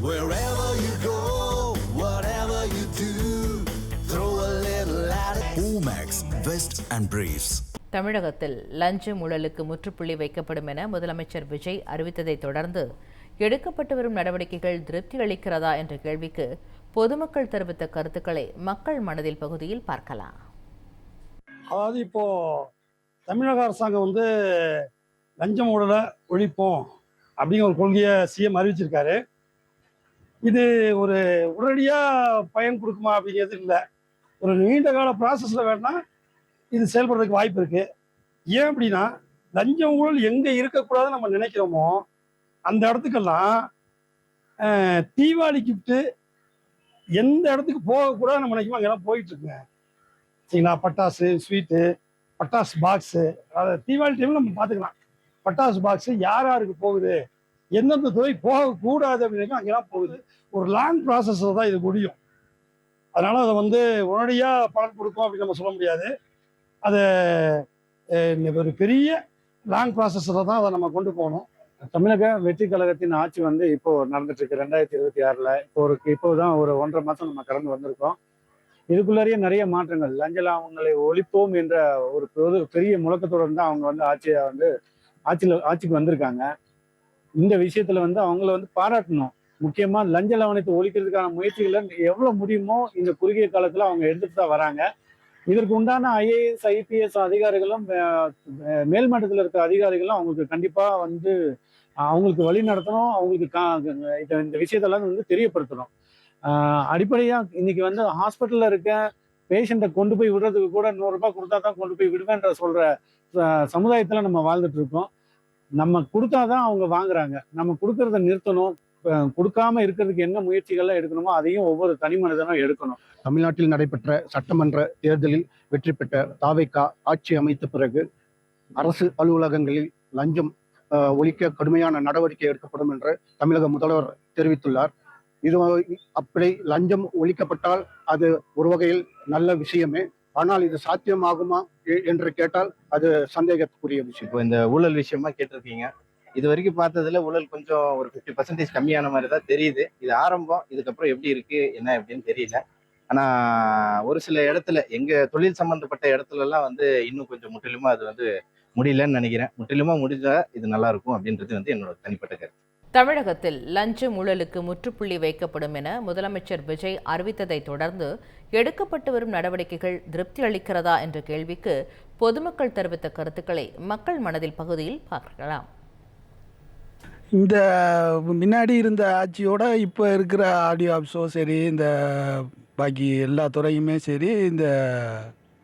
Wherever you go, whatever you do, throw a little at it. Omax, Vest and Briefs. தமிழகத்தில் லஞ்ச ஊழலுக்கு முற்றுப்புள்ளி வைக்கப்படும் என முதலமைச்சர் விஜய் அறிவித்ததை தொடர்ந்து எடுக்கப்பட்டு வரும் நடவடிக்கைகள் திருப்தி அளிக்கிறதா என்ற கேள்விக்கு பொதுமக்கள் தெரிவித்த கருத்துக்களை மக்கள் மனதில் பகுதியில் பார்க்கலாம். அதாவது இப்போ தமிழக அரசாங்கம் லஞ்சம் ஊழலை ஒழிப்போம் அப்படிங்கிற ஒரு கொள்கையை சிஎம் அறிவிச்சிருக்காரு. இது ஒரு உடனடியாக பயன் கொடுக்குமா அப்படிங்கிறது இல்லை. ஒரு நீண்ட கால ப்ராசஸில் வேணால் இது செயல்படுறதுக்கு வாய்ப்பு இருக்குது. ஏன் அப்படின்னா, லஞ்சம் ஊழல் எங்கே இருக்கக்கூடாதுன்னு நம்ம நினைக்கிறோமோ அந்த இடத்துக்கெல்லாம் தீபாவளி கிஃப்ட்டு எந்த இடத்துக்கு போகக்கூடாது நம்ம நினைக்குமோ அங்கெல்லாம் போயிட்டுருக்குங்க. சரிங்களா? பட்டாசு, ஸ்வீட்டு, பட்டாசு பாக்ஸு, அதாவது தீபாவளி டைமில் நம்ம பார்த்துக்கலாம். பட்டாசு பாக்ஸு யார் யாருக்கு போகுது, எந்தெந்த துறை போகக்கூடாது அப்படின்னு அங்கெல்லாம் போகுது. ஒரு லாங் ப்ராசஸில் தான் இது முடியும். அதனால் அதை உடனடியாக பலன் கொடுக்கும் அப்படின்னு நம்ம சொல்ல முடியாது. அதை ஒரு பெரிய லாங் ப்ராசஸில் தான் அதை நம்ம கொண்டு போகணும். தமிழக வெற்றி கழகத்தின் ஆட்சி இப்போ நடந்துட்டு இருக்கு 2026. இப்போதான் ஒரு 1.5 மாதம் நம்ம கடந்து வந்திருக்கோம். இதுக்குள்ளேயே நிறைய மாற்றங்கள், லஞ்ச லாபங்களை ஒழிப்போம் என்ற ஒரு பெரிய முழக்கத்துடன் தான் அவங்க ஆட்சிக்கு வந்திருக்காங்க. இந்த விஷயத்துல அவங்கள பாராட்டணும். முக்கியமா லஞ்ச லாவணத்தை ஒழிக்கிறதுக்கான முயற்சிகளை எவ்வளவு முடியுமோ இந்த குறுகிய காலத்துல அவங்க எடுத்துட்டு தான் வராங்க. இதற்கு உண்டான ஐஏஎஸ் ஐபிஎஸ் அதிகாரிகளும் மேல்மட்டத்தில் இருக்க அதிகாரிகளும் அவங்களுக்கு கண்டிப்பா அவங்களுக்கு வழி நடத்தணும். அவங்களுக்கு இந்த விஷயத்தெல்லாம் தெரியப்படுத்தணும். அடிப்படையா இன்னைக்கு ஹாஸ்பிட்டல்ல இருக்க பேஷண்ட்டை கொண்டு போய் விடுறதுக்கு கூட 100 ரூபாய் கொடுத்தா தான் கொண்டு போய் விடுவேன்ற சொல்ற சமுதாயத்துல நம்ம வாழ்ந்துட்டு இருக்கோம். நம்ம கொடுத்தாதான் அவங்க வாங்குறாங்க. நம்ம கொடுக்கறத நிறுத்தணும். கொடுக்காம இருக்கிறதுக்கு என்ன முயற்சிகள்லாம் எடுக்கணுமோ அதையும் ஒவ்வொரு தனி மனிதனும் எடுக்கணும். தமிழ்நாட்டில் நடைபெற்ற சட்டமன்ற தேர்தலில் வெற்றி பெற்ற தாவேகா ஆட்சி அமைத்த பிறகு அரசு அலுவலகங்களில் லஞ்சம் ஒழிக்க கடுமையான நடவடிக்கை எடுக்கப்படும் என்று தமிழக முதல்வர் தெரிவித்துள்ளார். இது அப்படி லஞ்சம் ஒழிக்கப்பட்டால் அது ஒரு வகையில் நல்ல விஷயமே. ஆனால் இது சாத்தியமாகுமா என்று கேட்டால் அது சந்தேகத்துக்குரிய விஷயம். இப்போ இந்த ஊழல் விஷயமா கேட்டிருக்கீங்க. இது வரைக்கும் பார்த்ததுல ஊழல் கொஞ்சம் ஒரு 50% கம்மியான மாதிரி தான் தெரியுது. இது ஆரம்பம். இதுக்கப்புறம் எப்படி இருக்கு என்ன எப்படின்னு தெரியல. ஆனா ஒரு சில இடத்துல எங்க தொழில் சம்பந்தப்பட்ட இடத்துல எல்லாம் இன்னும் கொஞ்சம் முற்றிலுமா அது முடியலன்னு நினைக்கிறேன். முற்றிலுமா முடிஞ்சா இது நல்லா இருக்கும் அப்படின்றது என்னோட தனிப்பட்ட கருத்து. தமிழகத்தில் லஞ்ச ஊழலுக்கு முற்றுப்புள்ளி வைக்கப்படும் என முதலமைச்சர் விஜய் அறிவித்ததை தொடர்ந்து எடுக்கப்பட்டு வரும் நடவடிக்கைகள் திருப்தி அளிக்கிறதா என்ற கேள்விக்கு பொதுமக்கள் தெரிவித்த கருத்துக்களை மக்கள் மனதில் பகுதியில் பார்க்கலாம். இந்த முன்னாடி இருந்த ஆட்சியோட இப்போ இருக்கிற ஆடியோ ஆஃபீஸோ சரி, இந்த பாக்கி எல்லா துறையுமே சரி, இந்த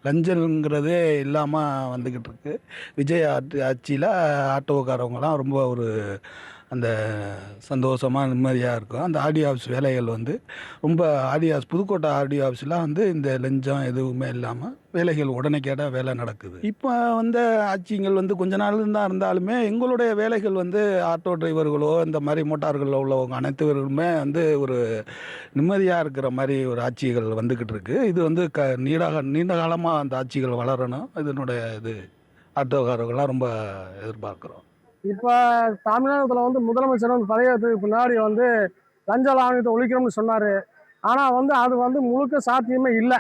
லஞ்சங்கிறதே இல்லாமல் வந்துக்கிட்டு இருக்கு. விஜய் ஆட்சியில் ஆட்டோக்காரவங்களாம் ரொம்ப அந்த சந்தோஷமாக நிம்மதியாக இருக்கும். அந்த ஆடியோ ஆஃபீஸ் வேலைகள் ரொம்ப புதுக்கோட்டை ஆடியோ ஆஃபீஸ்லாம் இந்த லஞ்சம் எதுவுமே இல்லாமல் வேலைகள் உடனேக்கேட வேலை நடக்குது. இப்போ ஆட்சிகள் கொஞ்ச நாள் தான் இருந்தாலுமே எங்களுடைய வேலைகள் ஆட்டோ டிரைவர்களோ இந்த மாதிரி மோட்டார்களில் உள்ளவங்க அனைத்துவர்களுமே ஒரு நிம்மதியாக இருக்கிற மாதிரி ஒரு ஆட்சிகள் வந்துக்கிட்டு இருக்கு. இது நீண்ட காலமாக அந்த ஆட்சிகள் வளரணும். இதனுடைய ஆட்டோக்காரர்கள்லாம் ரொம்ப எதிர்பார்க்குறோம். இப்போ தமிழகத்தில் முதலமைச்சர் பதவியேற்றதுக்கு பின்னாடி லஞ்ச லாவணத்தை ஒழிக்கணும்னு சொன்னார். ஆனால் அது முழுக்க சாத்தியமே இல்லை.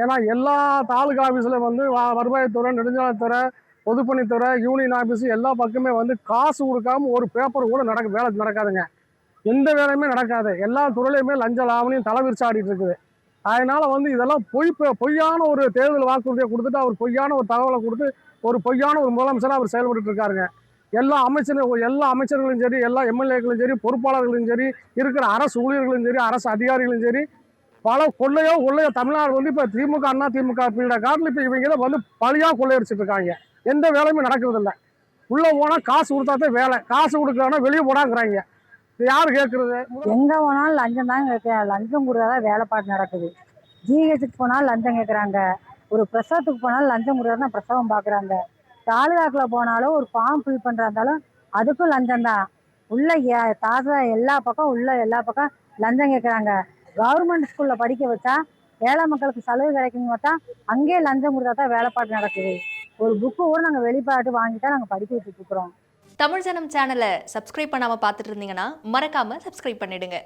ஏன்னா எல்லா தாலுகா ஆஃபீஸில் வருவாய்த்துறை, நெடுஞ்சாலைத்துறை, பொதுப்பணித்துறை, யூனியன் ஆஃபீஸ் எல்லா பக்கமே காசு கொடுக்காம ஒரு பேப்பர் கூட வேலை நடக்காதுங்க. எந்த வேலையுமே நடக்காது. எல்லா துறையிலையுமே லஞ்ச லாவணியும் தலைவிரிச்சாடிட்டு இருக்குது. அதனால இதெல்லாம் பொய்யான ஒரு தேர்தல் வாக்குறுதியை கொடுத்துட்டு அவர் பொய்யான ஒரு தகவலை கொடுத்து ஒரு பொய்யான ஒரு முதலமைச்சராக அவர் செயல்பட்டு இருக்காருங்க. எல்லா அமைச்சர்களும் சரி, எல்லா எம்எல்ஏக்களும் சரி, பொறுப்பாளர்களும் சரி, இருக்கிற அரசு ஊழியர்களும் சரி, அரசு அதிகாரிகளும் சரி, பல கொள்ளையோ தமிழ்நாடு இப்போ திமுக அண்ணா திமுக பீட காட்டில் இப்போ இவங்க பழியா கொள்ளையடிச்சிட்டு இருக்காங்க. எந்த வேலையுமே நடக்கிறதில்ல. உள்ள போனால் காசு கொடுத்தாதான் வேலை, காசு கொடுக்கலன்னா வெளியே போடாங்கிறாங்க. இது யாரு கேட்கறது? எங்க போனாலும் லஞ்சம் தான் கேட்க. லஞ்சம் கொடுத்தாதான் வேலைப்பாடு நடக்குது. ஜிஹெச்சுக்கு போனாலும் லஞ்சம் கேட்குறாங்க. ஒரு பிரசவத்துக்கு போனாலும் லஞ்சம் கொடுத்தா தான் பிரசவம் பார்க்குறாங்க. தாலுகாக்கில் போனாலும் ஒரு ஃபார்ம் ஃபில் பண்ணுறாந்தாலும் அதுக்கும் லஞ்சம் தான். எல்லா பக்கம் லஞ்சம் கேட்குறாங்க. கவர்மெண்ட் ஸ்கூலில் படிக்க வச்சா ஏழை மக்களுக்கு சலுகை கிடைக்குன்னு பார்த்தா அங்கேயே லஞ்சம் கொடுத்தா தான் வேலைப்பாடு நடக்குது. ஒரு புக்கு கூட நாங்கள் வெளிப்பாட்டு வாங்கிட்டா நாங்கள் படிக்க வச்சுட்டு இருக்கிறோம். தமிழ் ஜனம் சேனலை சப்ஸ்கிரைப் பண்ணாமல் பார்த்துட்டு இருந்தீங்கன்னா மறக்காமல் சப்ஸ்கிரைப் பண்ணிடுங்க.